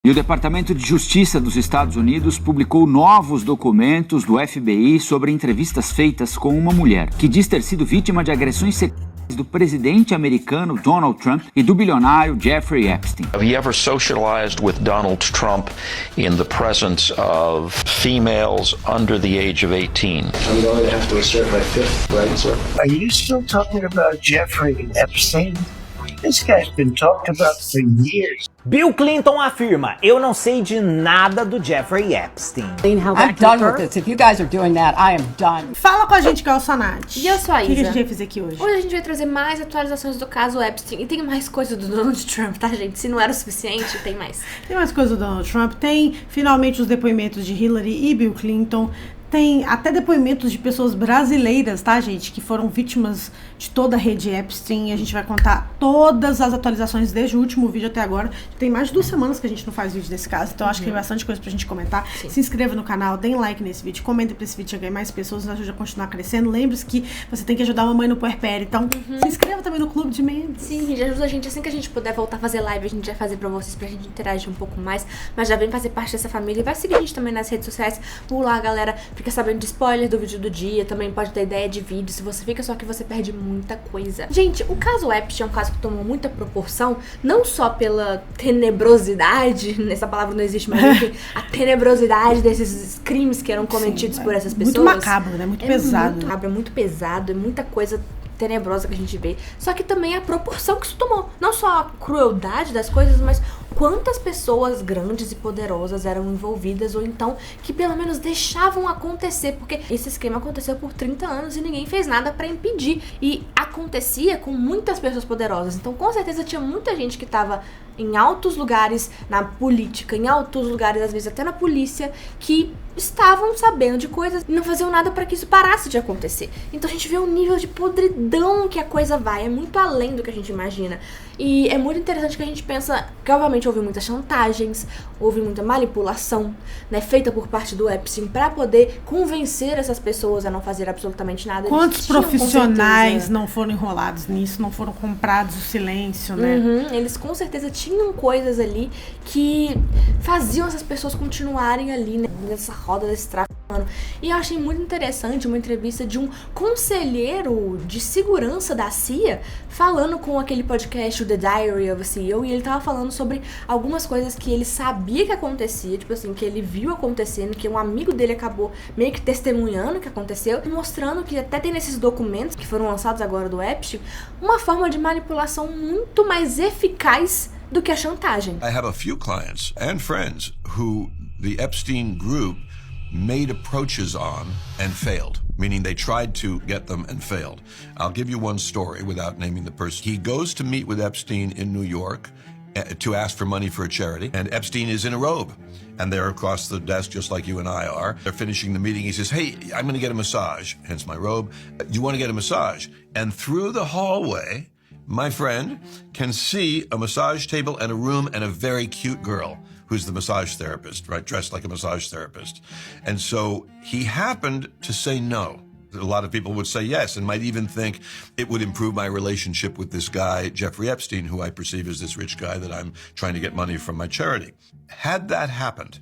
E o Departamento de Justiça dos Estados Unidos publicou novos documentos do FBI sobre entrevistas feitas com uma mulher que diz ter sido vítima de agressões sexuais do presidente americano Donald Trump e do bilionário Jeffrey Epstein. Have you ever socialized with Donald Trump in the presence of females under the age of 18? I'm going to have to assert my fifth right, sir. Are you still talking about Jeffrey Epstein? This guy's been talked about for years. Bill Clinton afirma: eu não sei de nada do Jeffrey Epstein. I'm done with this. If you guys are doing that, I am done. Fala com a gente, que é o Sonati. E eu sou a Isa. O que a gente vai fazer aqui hoje? Hoje a gente vai trazer mais atualizações do caso Epstein. E tem mais coisa do Donald Trump, tá, gente? Se não era o suficiente, tem mais. Tem mais coisa do Donald Trump. Tem, finalmente, os depoimentos de Hillary e Bill Clinton. Tem até depoimentos de pessoas brasileiras, tá, gente? Que foram vítimas de toda a rede Epstein. A gente vai contar todas as atualizações desde o último vídeo até agora. Tem mais de 2 semanas que a gente não faz vídeo desse caso. Então acho que tem bastante coisa pra gente comentar. Sim. Se inscreva no canal, deem like nesse vídeo. Comenta pra esse vídeo chegar em mais pessoas. Nos ajuda a continuar crescendo. Lembre-se que você tem que ajudar a mamãe no puerpério. Então se inscreva também no clube de membros. Sim, já ajuda a gente. Assim que a gente puder voltar a fazer live, a gente vai fazer pra vocês, pra gente interagir um pouco mais. Mas já vem fazer parte dessa família. E vai seguir a gente também nas redes sociais. Por lá, galera. Fica sabendo de spoiler do vídeo do dia, também pode ter ideia de vídeo. Se você fica só que você perde muita coisa. Gente, o caso Epstein é um caso que tomou muita proporção, não só pela tenebrosidade, essa palavra não existe, mas enfim, a tenebrosidade desses crimes que eram cometidos por essas pessoas. Muito macabro, né? Muito pesado. Muito macabro, é muito pesado, é muita coisa tenebrosa que a gente vê. Só que também a proporção que isso tomou. Não só a crueldade das coisas, mas quantas pessoas grandes e poderosas eram envolvidas, ou então que pelo menos deixavam acontecer, porque esse esquema aconteceu por 30 anos e ninguém fez nada pra impedir. E acontecia com muitas pessoas poderosas. Então com certeza tinha muita gente que tava em altos lugares na política, em altos lugares, às vezes até na polícia, que estavam sabendo de coisas e não faziam nada para que isso parasse de acontecer. Então a gente vê o nível de podridão que a coisa vai, é muito além do que a gente imagina. E é muito interessante que a gente pensa que obviamente houve muitas chantagens, houve muita manipulação, né, feita por parte do Epstein para poder convencer essas pessoas a não fazer absolutamente nada. Quantos profissionais não foram enrolados nisso, não foram comprados o silêncio, né? Eles com certeza tinham coisas ali que faziam essas pessoas continuarem ali, né, nessa roda desse tráfico. E eu achei muito interessante uma entrevista de um conselheiro de segurança da CIA falando com aquele podcast, o The Diary of a CEO, e ele tava falando sobre algumas coisas que ele sabia que acontecia, tipo assim, que ele viu acontecendo, que um amigo dele acabou meio que testemunhando o que aconteceu, e mostrando que até tem nesses documentos que foram lançados agora do Epstein, uma forma de manipulação muito mais eficaz do que a chantagem. I have a few clients and friends who the Epstein group made approaches on and failed, meaning they tried to get them and failed. I'll give you one story without naming the person. He goes to meet with Epstein in New York to ask for money for a charity, and Epstein is in a robe, and they're across the desk just like you and I are. They're finishing the meeting. He says, hey, I'm going to get a massage, hence my robe. You want to get a massage? And through the hallway, my friend can see a massage table and a room and a very cute girl who's the massage therapist, right? Dressed like a massage therapist. And so he happened to say no. A lot of people would say yes and might even think it would improve my relationship with this guy, Jeffrey Epstein, who I perceive as this rich guy that I'm trying to get money from my charity. Had that happened,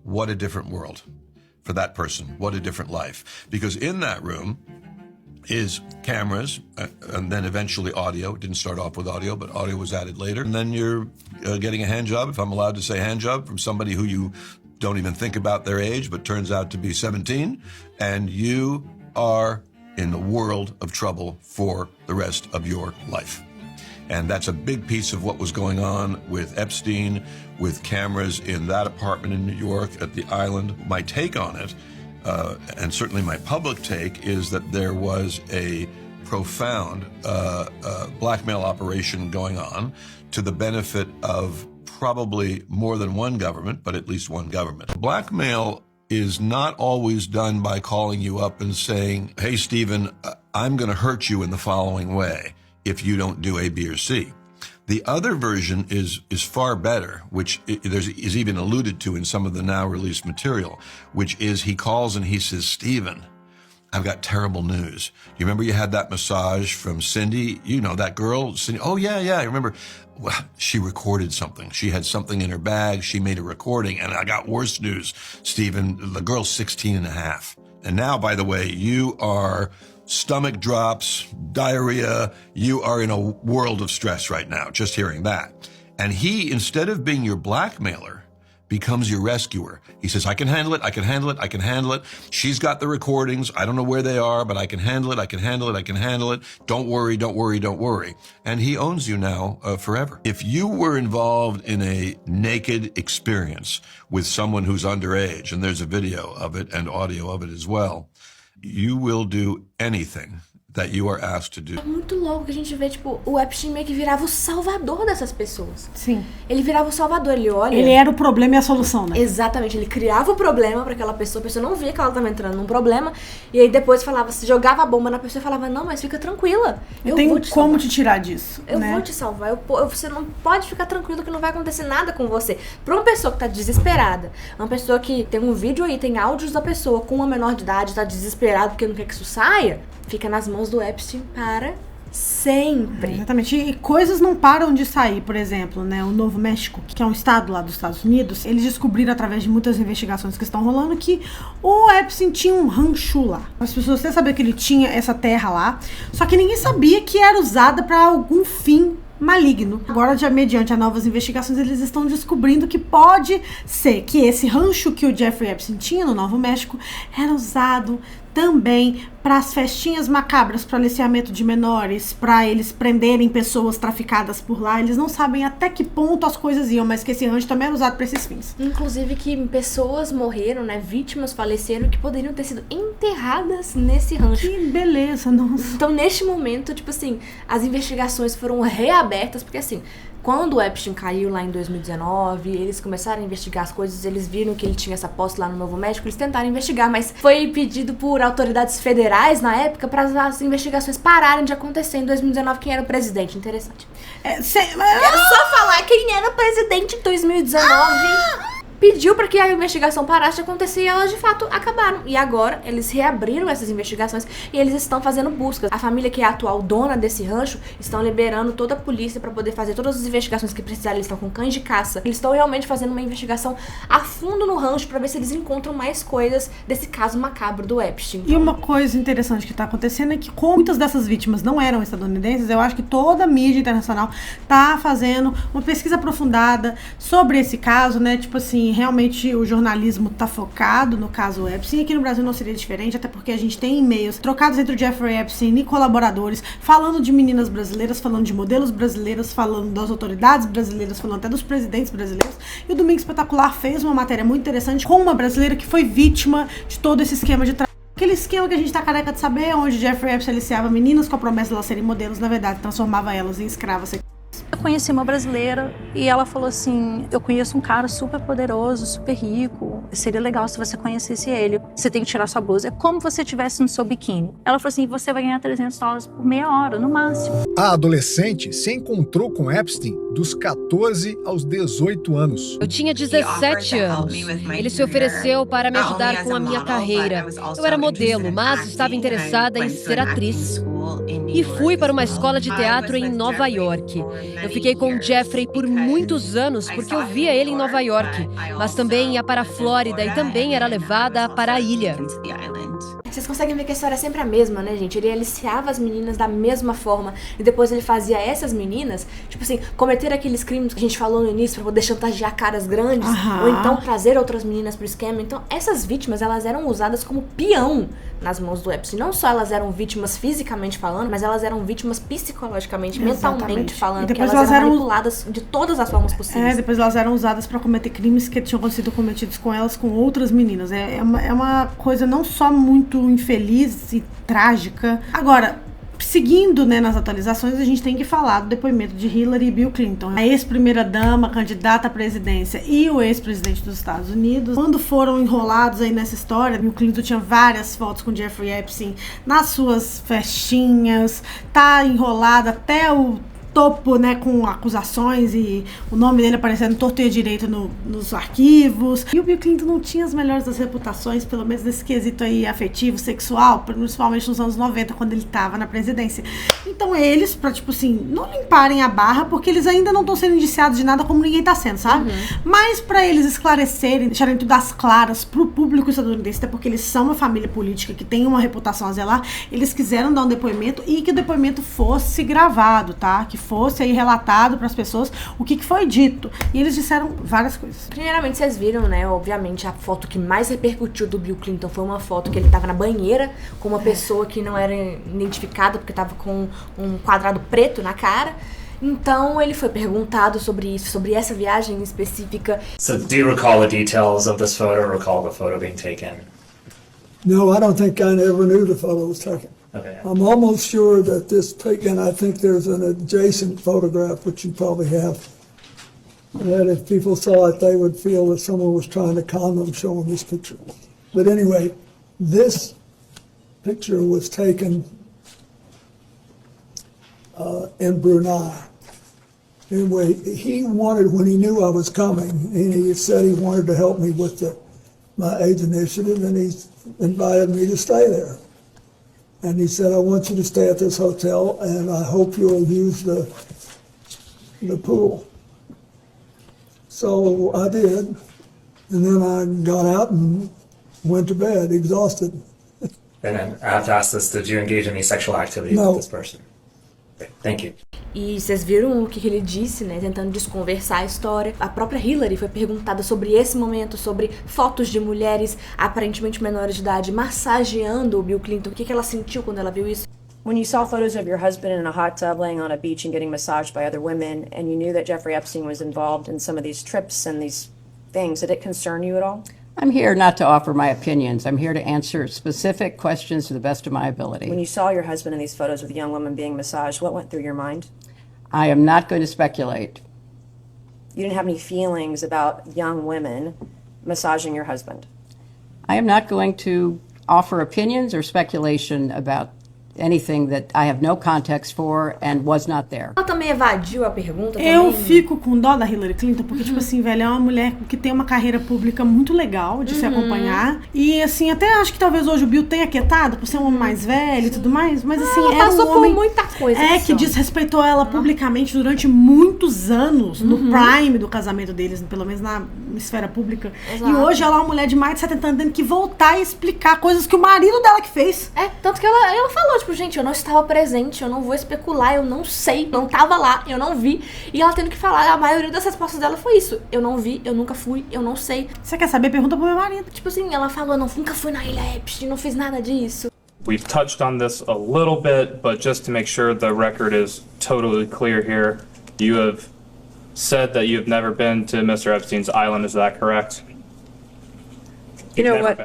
what a different world for that person. What a different life. Because in that room is cameras and then eventually audio. It didn't start off with audio, but audio was added later. And then you're getting a hand job, if I'm allowed to say hand job, from somebody who you don't even think about their age, but turns out to be 17. And you are in a world of trouble for the rest of your life. And that's a big piece of what was going on with Epstein, with cameras in that apartment in New York at the island. My take on it, and certainly my public take, is that there was a profound blackmail operation going on to the benefit of probably more than one government, but at least one government. Blackmail is not always done by calling you up and saying, hey, Stephen, I'm going to hurt you in the following way if you don't do A, B, or C. The other version is far better, which is even alluded to in some of the now released material, which is he calls and he says, Stephen, I've got terrible news. You remember you had that massage from Cindy? You know, that girl, Cindy. Oh, yeah, I remember. Well, she recorded something. She had something in her bag. She made a recording. And I got worse news, Stephen. The girl's 16 and a half. And now, by the way, you are stomach drops, diarrhea. You are in a world of stress right now, just hearing that. And he, instead of being your blackmailer, becomes your rescuer. He says, I can handle it, I can handle it, I can handle it. She's got the recordings. I don't know where they are, but I can handle it, I can handle it, I can handle it. Don't worry, don't worry, don't worry. And he owns you now forever. If you were involved in a naked experience with someone who's underage, and there's a video of it and audio of it as well, you will do anything that you are asked to do. É muito louco que a gente vê, tipo, o Epstein meio que virava o salvador dessas pessoas. Sim. Ele virava o salvador, ele olha... Ele era o problema e a solução, né? Exatamente, ele criava o problema pra aquela pessoa, a pessoa não via que ela tava entrando num problema, e aí depois falava, se jogava a bomba na pessoa e falava, não, mas fica tranquila, eu tenho vou te como salvar. te tirar disso, Eu né? vou te salvar, você não pode ficar tranquilo que não vai acontecer nada com você. Pra uma pessoa que tá desesperada, uma pessoa que tem um vídeo aí, tem áudios da pessoa com uma menor de idade, tá desesperado porque não quer que isso saia, fica nas mãos do Epstein para sempre. Exatamente. E coisas não param de sair, por exemplo, né? O Novo México, que é um estado lá dos Estados Unidos, eles descobriram através de muitas investigações que estão rolando que o Epstein tinha um rancho lá. As pessoas até sabiam que ele tinha essa terra lá, só que ninguém sabia que era usada para algum fim maligno. Agora, já mediante a novas investigações, eles estão descobrindo que pode ser que esse rancho que o Jeffrey Epstein tinha no Novo México era usado também para as festinhas macabras, para aliciamento de menores, para eles prenderem pessoas traficadas por lá. Eles não sabem até que ponto as coisas iam, mas que esse rancho também era usado para esses fins. Inclusive que pessoas morreram, né? Vítimas faleceram que poderiam ter sido enterradas nesse rancho. Que beleza, nossa. Então, neste momento, tipo assim, as investigações foram reabertas, porque assim, quando o Epstein caiu lá em 2019, eles começaram a investigar as coisas, eles viram que ele tinha essa posse lá no Novo México, eles tentaram investigar, mas foi pedido por autoridades federais na época para as investigações pararem de acontecer em 2019. Quem era o presidente? Interessante. Quero só falar quem era o presidente em 2019. Pediu para que a investigação parasse de acontecer e elas de fato acabaram. E agora eles reabriram essas investigações e eles estão fazendo buscas. A família que é a atual dona desse rancho estão liberando toda a polícia para poder fazer todas as investigações que precisarem. Eles estão com cães de caça. Eles estão realmente fazendo uma investigação a fundo no rancho para ver se eles encontram mais coisas desse caso macabro do Epstein. E uma coisa interessante que está acontecendo é que, como muitas dessas vítimas não eram estadunidenses, eu acho que toda a mídia internacional tá fazendo uma pesquisa aprofundada sobre esse caso, né? Tipo assim, realmente o jornalismo tá focado no caso Epstein. Aqui no Brasil não seria diferente, até porque a gente tem e-mails trocados entre o Jeffrey Epstein e colaboradores, falando de meninas brasileiras, falando de modelos brasileiros, falando das autoridades brasileiras, falando até dos presidentes brasileiros. E o Domingo Espetacular fez uma matéria muito interessante com uma brasileira que foi vítima de todo esse esquema de aquele esquema que a gente tá careca de saber, onde Jeffrey Epstein aliciava meninas com a promessa de elas serem modelos, na verdade transformava elas em escravas. Eu conheci uma brasileira e ela falou assim, eu conheço um cara super poderoso, super rico, seria legal se você conhecesse ele. Você tem que tirar sua blusa, é como se você estivesse no seu biquíni. Ela falou assim, você vai ganhar $300 por meia hora, no máximo. A adolescente se encontrou com Epstein dos 14 aos 18 anos. Eu tinha 17 anos. Ele se ofereceu para me ajudar com a minha carreira. Eu era modelo, mas estava interessada em ser atriz. E fui para uma escola de teatro em Nova York. Eu fiquei com Jeffrey por muitos anos porque eu via ele em Nova York, mas também ia para a Flórida e também era levada para a ilha. Vocês conseguem ver que a história é sempre a mesma, né, gente? Ele aliciava as meninas da mesma forma e depois ele fazia essas meninas, tipo assim, cometer aqueles crimes que a gente falou no início pra poder chantagear caras grandes, ou então trazer outras meninas pro esquema. Então, essas vítimas, elas eram usadas como peão nas mãos do Epstein. Não só elas eram vítimas fisicamente falando, mas elas eram vítimas psicologicamente, mentalmente falando, que elas eram manipuladas de todas as formas possíveis. Depois elas eram usadas pra cometer crimes que tinham sido cometidos com elas, com outras meninas. É uma coisa não só muito infeliz e trágica. Agora, seguindo, né, nas atualizações, a gente tem que falar do depoimento de Hillary e Bill Clinton, a ex-primeira-dama, candidata à presidência, e o ex-presidente dos Estados Unidos. Quando foram enrolados aí nessa história, Bill Clinton tinha várias fotos com Jeffrey Epstein nas suas festinhas, tá enrolada até o topo, né, com acusações e o nome dele aparecendo torto e direito nos arquivos. E o Bill Clinton não tinha as melhores das reputações, pelo menos nesse quesito aí afetivo, sexual, principalmente nos anos 90, quando ele estava na presidência. Então eles, pra, tipo assim, não limparem a barra, porque eles ainda não estão sendo indiciados de nada como ninguém tá sendo, sabe? Mas pra eles esclarecerem, deixarem tudo às claras pro público estadunidense, até porque eles são uma família política que tem uma reputação a zelar, eles quiseram dar um depoimento e que o depoimento fosse gravado, tá? Que fosse aí relatado para as pessoas o que foi dito. E eles disseram várias coisas. Primeiramente, vocês viram, né? Obviamente, a foto que mais repercutiu do Bill Clinton foi uma foto que ele tava na banheira com uma pessoa que não era identificada porque tava com um quadrado preto na cara. Então, ele foi perguntado sobre isso, sobre essa viagem específica. So, do you recall the details of this photo or recall the photo being taken? No, I don't think I ever knew the photo was taken. Okay. I'm almost sure that this pic, and I think there's an adjacent photograph, which you probably have, that if people saw it, they would feel that someone was trying to con them showing this picture. But anyway, this picture was taken in Brunei. Anyway, he wanted, when he knew I was coming, and he said he wanted to help me with my AIDS initiative, and he invited me to stay there. And he said, I want you to stay at this hotel, and I hope you'll use the pool. So I did, and then I got out and went to bed, exhausted. And then I have to ask this, did you engage in any sexual activity with this person? Okay, thank you. E vocês viram o que ele disse, né? Tentando desconversar a história. A própria Hillary foi perguntada sobre esse momento, sobre fotos de mulheres aparentemente menores de idade massageando o Bill Clinton. O que ela sentiu quando ela viu isso? When you saw photos of your husband in a hot tub laying on a beach and getting massaged by other women, and you knew that Jeffrey Epstein was involved in some of these trips and these things, did it concern you at all? I'm here not to offer my opinions. I'm here to answer specific questions to the best of my ability. When you saw your husband in these photos with a young woman being massaged, what went through your mind? I am not going to speculate. You didn't have any feelings about young women massaging your husband? I am not going to offer opinions or speculation about anything that I have no context for and was not there. Ela também evadiu a pergunta. Eu fico com dó da Hillary Clinton porque, tipo assim, velho, é uma mulher que tem uma carreira pública muito legal de se acompanhar. E, assim, até acho que talvez hoje o Bill tenha quietado por ser um homem mais velho e tudo mais, mas, assim, ela passou por muita coisa. Que desrespeitou ela publicamente durante muitos anos, no prime do casamento deles, pelo menos na esfera pública. Exato. E hoje ela é uma mulher de mais de 70 anos tendo que voltar e explicar coisas que o marido dela que fez. Tanto que ela falou, tipo, gente, eu não estava presente, eu não vou especular, eu não sei, não tava lá, eu não vi. E ela tendo que falar, a maioria das respostas dela foi isso. Eu não vi, eu nunca fui, eu não sei. Você quer saber? Pergunta pro meu marido. Tipo assim, ela falou, nunca fui na Ilha Epstein, não fiz nada disso. We've touched on this a little bit, but just to make sure the record is totally clear here, you have said that you've never been to Mr. Epstein's island, is that correct? You know what?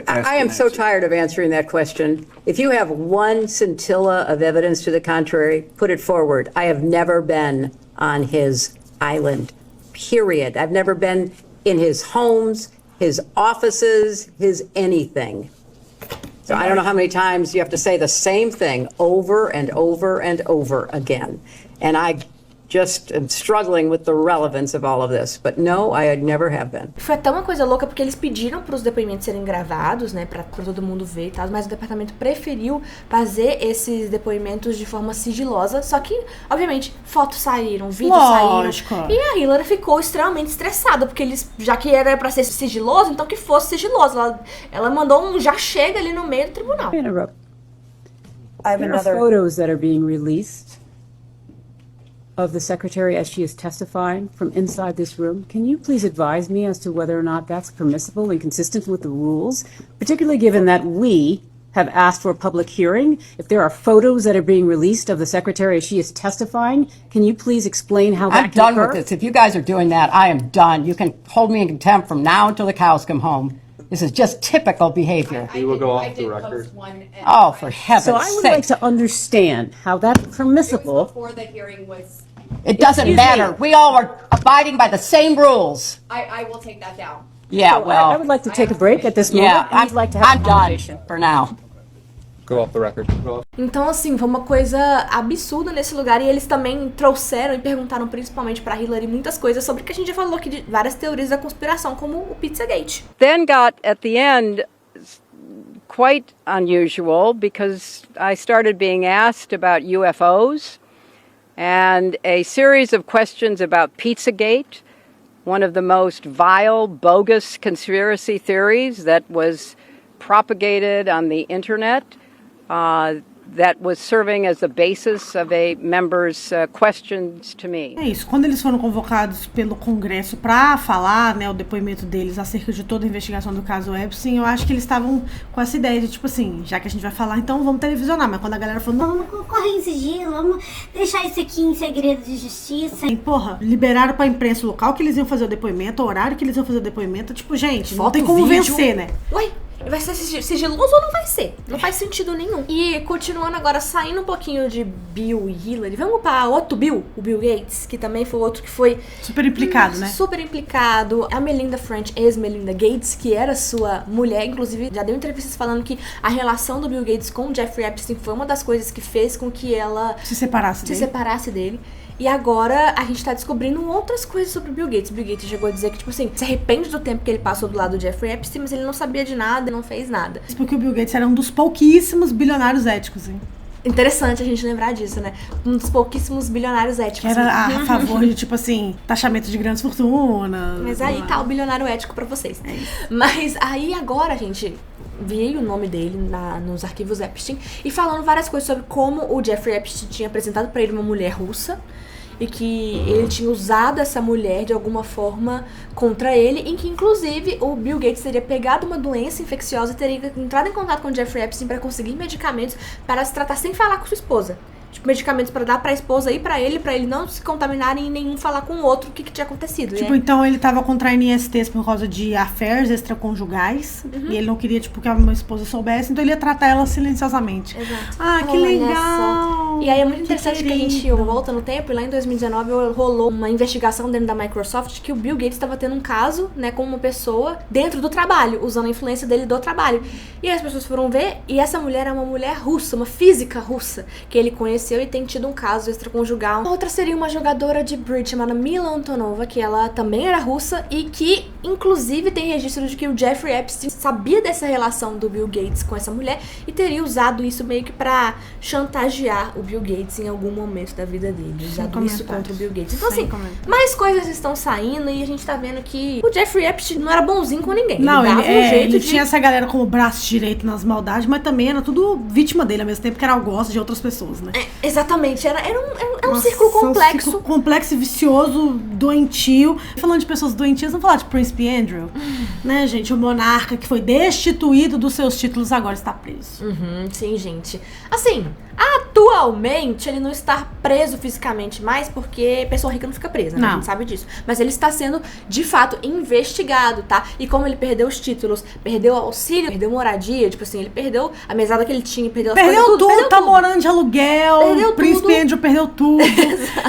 I am so tired of answering that question. If you have one scintilla of evidence to the contrary, put it forward. I have never been on his island, period. I've never been in his homes, his offices, his anything. So I don't know how many times you have to say the same thing over and over and over again. And I just am struggling with the relevance of all of this. But no, I never have been. Foi até uma coisa louca, porque eles pediram para os depoimentos serem gravados, né, para todo mundo ver e tal, mas o departamento preferiu fazer esses depoimentos de forma sigilosa, só que, obviamente, fotos saíram, vídeos saíram, e a Hillary ficou extremamente estressada, porque eles, já que era para ser sigiloso, então que fosse sigiloso. Ela mandou um já chega ali no meio do tribunal. I have another photos that are being released of the secretary as she is testifying from inside this room. Can you please advise me as to whether or not that's permissible and consistent with the rules, particularly given that we have asked for a public hearing? If there are photos that are being released of the secretary as she is testifying, can you please explain how that I'm done with this. If you guys are doing that, I am done. You can hold me in contempt from now until the cows come home. This is just typical behavior. We will go off the record. Oh, for heaven's sake. So I would like to understand how that's permissible. Before the hearing was... It doesn't matter. We all are abiding by the same rules. I will take that down. Yeah, so well... I would like to take a break at this moment. Yeah, I'd like to have I'm done for now. Go off the record. Então, assim, foi uma coisa absurda nesse lugar. E eles também trouxeram e perguntaram principalmente pra Hillary muitas coisas sobre o que a gente já falou aqui de várias teorias da conspiração, como o Pizzagate. Then got, at the end, quite unusual because I started being asked about UFOs and a series of questions about Pizzagate, one of the most vile, bogus conspiracy theories that was propagated on the internet. That was serving as the basis of a member's questions to me. É isso, quando eles foram convocados pelo Congresso para falar, né, o depoimento deles acerca de toda a investigação do caso Epstein, eu acho que eles estavam com essa ideia de, tipo assim, já que a gente vai falar, então vamos televisionar. Mas quando a galera falou, não, vamos correr em sigilo, vamos deixar isso aqui em segredo de justiça. E, porra, liberaram pra imprensa o local que eles iam fazer o depoimento, o horário que eles iam fazer o depoimento, tipo, gente, não tem como vencer, né? Ué? Vai ser sigiloso ou não vai ser? Não faz sentido nenhum. E continuando agora, saindo um pouquinho de Bill e Hillary, vamos para outro Bill, o Bill Gates, que também foi outro que foi... super implicado, né? Super implicado. A Melinda French, ex-Melinda Gates, que era sua mulher, inclusive já deu entrevistas falando que a relação do Bill Gates com o Jeffrey Epstein foi uma das coisas que fez com que ela se separasse dele. E agora a gente tá descobrindo outras coisas sobre o Bill Gates. Bill Gates chegou a dizer que, tipo assim, se arrepende do tempo que ele passou do lado do Jeffrey Epstein, mas ele não sabia de nada, não fez nada. Isso porque o Bill Gates era um dos pouquíssimos bilionários éticos, hein? Interessante a gente lembrar disso, né? Um dos pouquíssimos bilionários éticos. Que era a favor de, tipo assim, taxamento de grandes fortunas. Mas aí tá o bilionário ético pra vocês. Mas aí agora, gente, veio o nome dele nos arquivos Epstein e falando várias coisas sobre como o Jeffrey Epstein tinha apresentado pra ele uma mulher russa e que ele tinha usado essa mulher de alguma forma contra ele, em que inclusive o Bill Gates teria pegado uma doença infecciosa e teria entrado em contato com o Jeffrey Epstein para conseguir medicamentos para se tratar sem falar com sua esposa. Tipo, medicamentos para dar pra esposa e pra ele não se contaminarem e nenhum falar com o outro o que tinha acontecido. Tipo, então ele tava contraindo ISTs por causa de affairs extraconjugais. E ele não queria, tipo, que a minha esposa soubesse, então ele ia tratar ela silenciosamente. Exato. Ah, que legal! E aí é muito interessante que a gente volta no tempo e lá em 2019 rolou uma investigação dentro da Microsoft que o Bill Gates estava tendo um caso, né, com uma pessoa dentro do trabalho, usando a influência dele do trabalho. E aí as pessoas foram ver e essa mulher é uma mulher russa, uma física russa, que ele conheceu e tem tido um caso extraconjugal. A outra seria uma jogadora de bridge chamada Mila Antonova, que ela também era russa e que, inclusive, tem registro de que o Jeffrey Epstein sabia dessa relação do Bill Gates com essa mulher e teria usado isso meio que pra chantagear o Bill Gates em algum momento da vida dele. Usado isso contra o Bill Gates. Então, assim, mais coisas estão saindo e a gente tá vendo que o Jeffrey Epstein não era bonzinho com ninguém. Não, ele tinha essa galera como braço direito nas maldades, mas também era tudo vítima dele ao mesmo tempo que era algoz de outras pessoas, né? Exatamente, era um círculo complexo. Um círculo complexo, vicioso, doentio. Falando de pessoas doentias, vamos falar de Príncipe Andrew, né, gente? O monarca que foi destituído dos seus títulos agora está preso. Sim, gente. Assim, atualmente ele não está preso fisicamente mais porque pessoa rica não fica presa, né? A gente sabe disso. Mas ele está sendo, de fato, investigado, tá? E como ele perdeu os títulos, perdeu auxílio, perdeu moradia, tipo assim, ele perdeu a mesada que ele tinha, perdeu as coisas, tudo, tá morando de aluguel, perdeu o Príncipe tudo. Andrew perdeu tudo.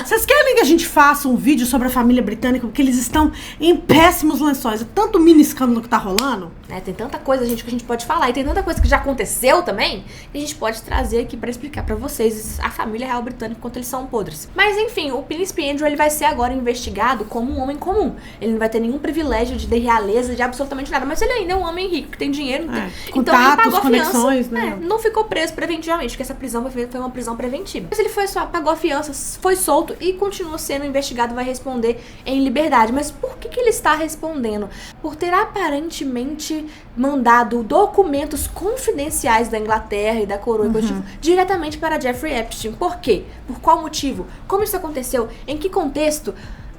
Vocês querem que a gente faça um vídeo sobre a família britânica, porque eles estão em péssimos lençóis, é tanto mini escândalo que tá rolando? Tem tanta coisa, gente, que a gente pode falar, e tem tanta coisa que já aconteceu também, que a gente pode trazer aqui pra explicar pra vocês a família real britânica, quanto eles são podres. Mas enfim, o Príncipe Andrew, ele vai ser agora investigado como um homem comum. Ele não vai ter nenhum privilégio de realeza, de absolutamente nada, mas ele ainda é um homem rico, que tem dinheiro, então ele pagou a fiança, né? Não ficou preso preventivamente, porque essa prisão foi uma prisão preventiva. Mas ele pagou a fiança, foi solto e continua sendo investigado, vai responder em liberdade. Mas por que ele está respondendo? Por ter aparentemente mandado documentos confidenciais da Inglaterra e da coroa diretamente para Jeffrey Epstein. Por quê? Por qual motivo? Como isso aconteceu? Em que contexto?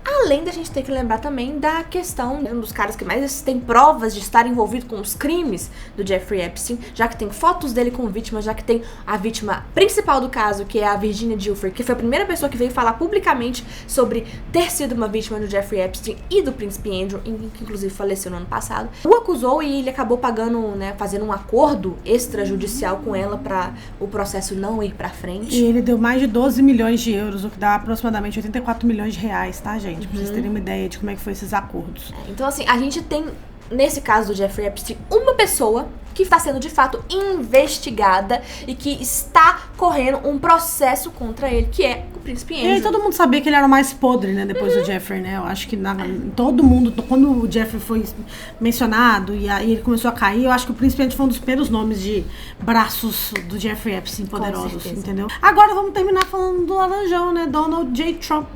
Além da gente ter que lembrar também da questão, um dos caras que mais tem provas de estar envolvido com os crimes do Jeffrey Epstein, já que tem fotos dele com vítimas, já que tem a vítima principal do caso, que é a Virginia Giuffre, que foi a primeira pessoa que veio falar publicamente sobre ter sido uma vítima do Jeffrey Epstein e do Príncipe Andrew, que inclusive faleceu no ano passado. O acusou e ele acabou pagando, né, fazendo um acordo extrajudicial com ela para o processo não ir pra frente. E ele deu mais de 12 milhões de euros, o que dá aproximadamente 84 milhões de reais, tá, gente? Pra vocês terem uma ideia de como é que foi esses acordos. Então, assim, a gente tem nesse caso do Jeffrey Epstein, uma pessoa que está sendo de fato investigada e que está correndo um processo contra ele, que é o Príncipe Andrew. E aí todo mundo sabia que ele era o mais podre, né, depois do Jeffrey, né? Eu acho que todo mundo, quando o Jeffrey foi mencionado e aí ele começou a cair, eu acho que o Príncipe Andrew foi um dos primeiros nomes de braços do Jeffrey Epstein poderosos, entendeu? Agora vamos terminar falando do laranjão, né? Donald J. Trump.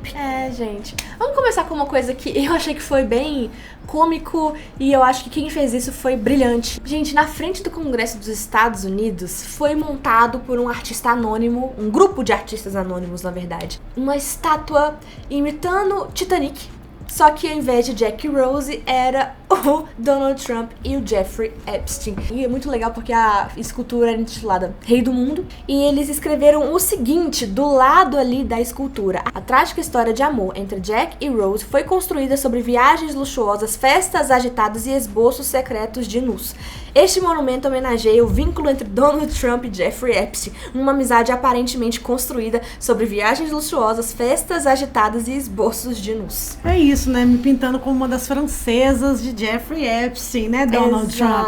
Gente. Vamos começar com uma coisa que eu achei que foi bem cômico e eu acho que quem fez isso foi brilhante. Gente, na frente do Congresso dos Estados Unidos foi montado por um artista anônimo, um grupo de artistas anônimos, na verdade, uma estátua imitando Titanic. Só que ao invés de Jack e Rose, era o Donald Trump e o Jeffrey Epstein. E é muito legal porque a escultura era intitulada Rei do Mundo. E eles escreveram o seguinte do lado ali da escultura: a trágica história de amor entre Jack e Rose foi construída sobre viagens luxuosas, festas agitadas e esboços secretos de nus. Este monumento homenageia o vínculo entre Donald Trump e Jeffrey Epstein, uma amizade aparentemente construída sobre viagens luxuosas, festas agitadas e esboços de nus. É isso, né? Me pintando como uma das francesas de Jeffrey Epstein, né, Donald Trump?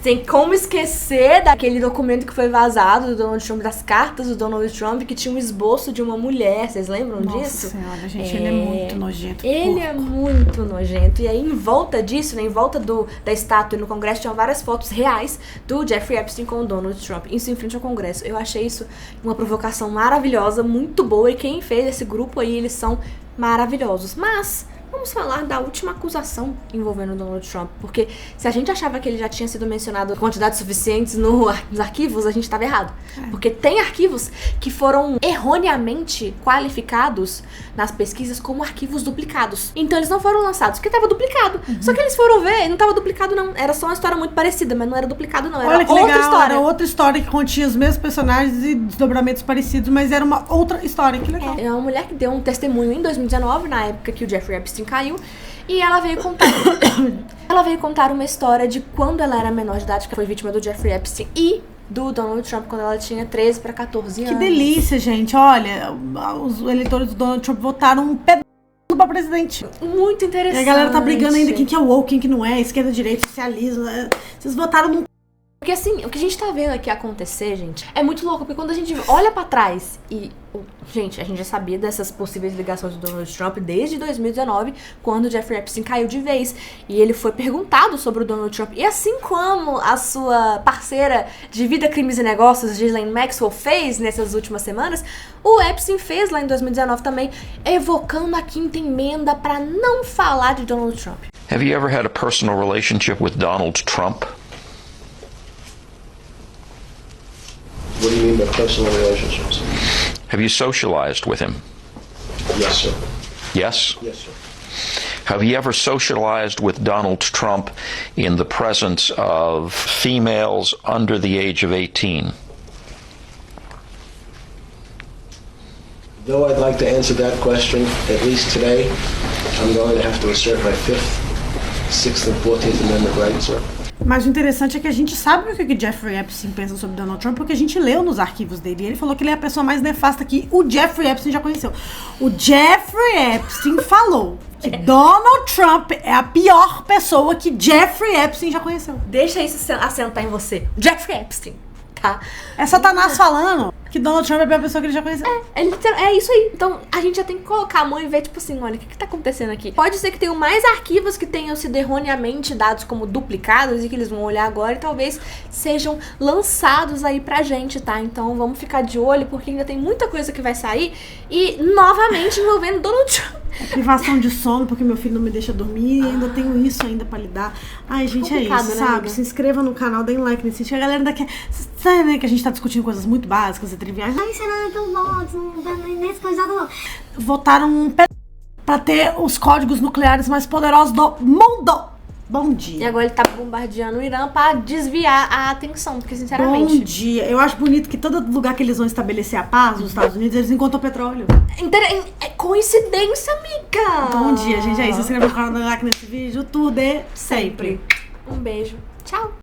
Tem como esquecer daquele documento que foi vazado do Donald Trump, das cartas do Donald Trump, que tinha um esboço de uma mulher. Vocês lembram disso? Nossa senhora, gente, ele é muito nojento. Ele é muito nojento. E aí, em volta disso, né, em volta da estátua no Congresso, tinham várias fotos reais do Jeffrey Epstein com o Donald Trump. Isso em frente ao Congresso. Eu achei isso uma provocação maravilhosa, muito boa. E quem fez esse grupo aí, eles são maravilhosos. Mas vamos falar da última acusação envolvendo o Donald Trump, porque se a gente achava que ele já tinha sido mencionado quantidades suficientes nos arquivos, a gente estava errado. Porque tem arquivos que foram erroneamente qualificados nas pesquisas como arquivos duplicados. Então eles não foram lançados porque estava duplicado. Só que eles foram ver e não estava duplicado não. Era só uma história muito parecida, mas não era duplicado não. Era Olha que outra legal, história. Era outra história que continha os mesmos personagens e desdobramentos parecidos, mas era uma outra história. Que legal. É uma mulher que deu um testemunho em 2019, na época que o Jeffrey Epstein caiu, e ela veio contar uma história de quando ela era menor de idade, que foi vítima do Jeffrey Epstein e do Donald Trump quando ela tinha 13 para 14 anos. Que delícia, gente. Olha, os eleitores do Donald Trump votaram um pedaço pra presidente. Muito interessante. E a galera tá brigando ainda quem que é woke, quem que não é, esquerda, direita, socialismo. Vocês votaram num... Porque assim, o que a gente tá vendo aqui acontecer, gente, é muito louco, porque quando a gente olha pra trás e... Gente, a gente já sabia dessas possíveis ligações do Donald Trump desde 2019, quando o Jeffrey Epstein caiu de vez. E ele foi perguntado sobre o Donald Trump. E assim como a sua parceira de Vida, Crimes e Negócios, Ghislaine Maxwell, fez nessas últimas semanas, o Epstein fez lá em 2019 também, evocando a quinta emenda pra não falar de Donald Trump. Have you ever had a personal relationship with Donald Trump? What do you mean by personal relationships? Have you socialized with him? Yes, sir. Yes? Yes, sir. Have you ever socialized with Donald Trump in the presence of females under the age of 18? Though I'd like to answer that question, at least today, I'm going to have to assert my 5th, 6th, and 14th Amendment rights, sir. Mas o interessante é que a gente sabe o que o Jeffrey Epstein pensa sobre Donald Trump, porque a gente leu nos arquivos dele. E ele falou que ele é a pessoa mais nefasta que o Jeffrey Epstein já conheceu. O Jeffrey Epstein falou que Donald Trump é a pior pessoa que Jeffrey Epstein já conheceu. Deixa isso assentar em você. Jeffrey Epstein, tá? É Satanás falando que Donald Trump é a pior pessoa que ele já conheceu. É isso aí. Então, a gente já tem que colocar a mão e ver, tipo assim, olha, o que tá acontecendo aqui? Pode ser que tenham mais arquivos que tenham sido erroneamente dados como duplicados e que eles vão olhar agora e talvez sejam lançados aí pra gente, tá? Então, vamos ficar de olho, porque ainda tem muita coisa que vai sair e, novamente, envolvendo Donald Trump. É privação de sono, porque meu filho não me deixa dormir e ainda tenho isso ainda pra lidar. Ai, gente, é isso, né, sabe? amiga? Se inscreva no canal, deem like nesse vídeo. A galera daqui... Sabe, né, que a gente tá discutindo coisas muito básicas e triviais. Ai, será que eu voto? Não nesse coisado não. Votaram um pra ter os códigos nucleares mais poderosos do mundo. Bom dia. E agora ele tá bombardeando o Irã pra desviar a atenção, porque sinceramente... Bom dia. Eu acho bonito que todo lugar que eles vão estabelecer a paz, nos Estados Unidos, eles encontram petróleo. É coincidência, amiga! Bom dia, gente. É isso. Se inscreva no canal, dá like nesse vídeo. Tudo é sempre. Um beijo. Tchau.